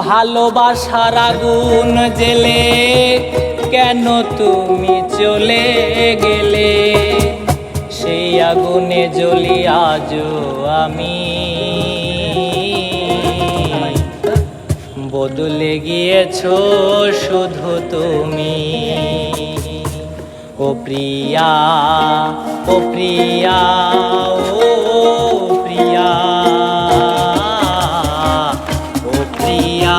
ভালোবাসার আগুন জেলে কেন তুমি চলে গেলে? সেই আগুনে জ্বলি আজও আমি, বদলে গিয়েছো শুধু তুমি। ও প্রিয়া, ও প্রিয়া, ও প্রিয়া, ও প্রিয়া।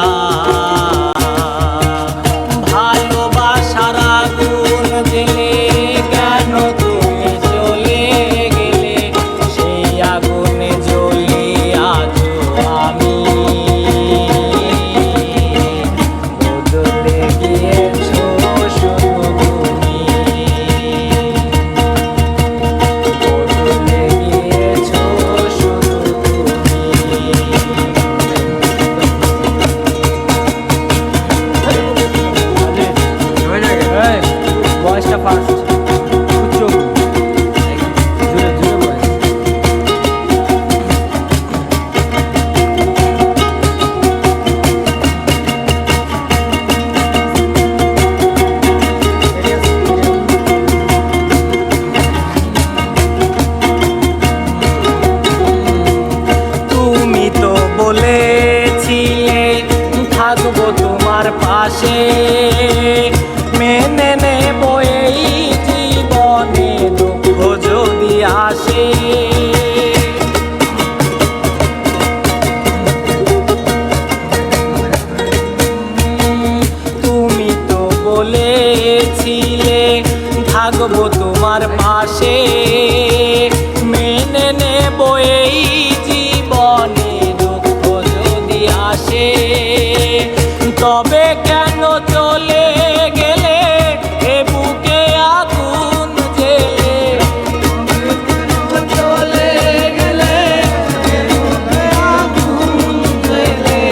ভালোবাসার আগুন জেলে কেন তুমি চলে গেলে? সেই আগুনে জ্বলি আজও আমি, বদলে গিয়েছো শুধু তুমি, বদলে গিয়েছো শুধু তুমি। বয়সটা ফার্স্ট উচ্চ জুড়ে জুড়ে বয়স। তুমি তো বলেছিলে থাকবো তোমার পাশে, মেনে নেব এই জীবনে দুঃখ যদি আসে। তুমি তো বলেছিলে থাকবো তোমার পাশে, মেনে নেব এই জীবনে দুঃখ যদি আসে। তবে কেন চলে গেলে এ বুকে আগুন জেলে? চলে গেলে এ বুকে আগুন জেলে।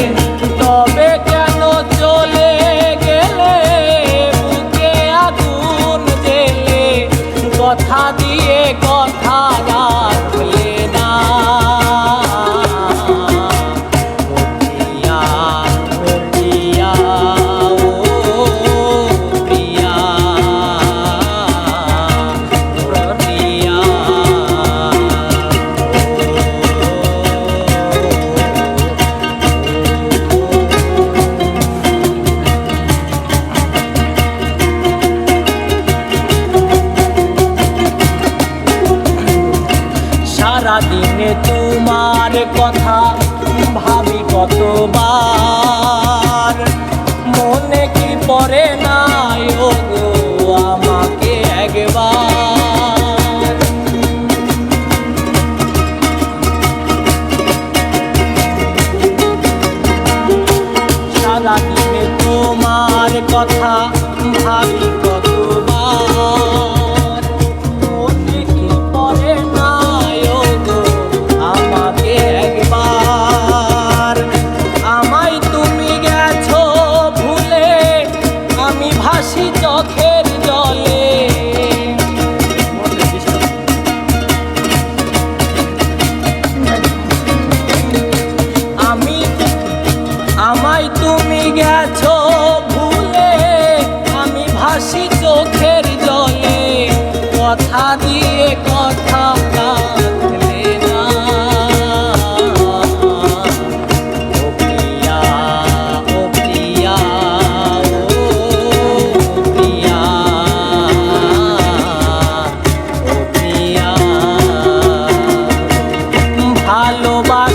তবে কেন চলে গেলে এ বুকে আগুন জেলে? কথা দিয়ে কথা রাখলে না। সারাদিনে তোমার কথা ভাবি কতবার, মনে কি পড়ে না ওগো আমাকে একবার? সারাদিনে তোমার কথা ভাবি কতবার, মনে কি পড়ে না ওগো আমাকে একবার? আমায় তুমি গেছো ভুলে, আমি ভাসি চোখের জলে। আমায় তুমি গেছো ভুলে, আমি ভাসি চোখের জলে। কথা দিয়ে কথা রাখলে না। ও প্রিয়া, ও প্রিয়া, ও প্রিয়া, ও প্রিয়া। ভালোবাসা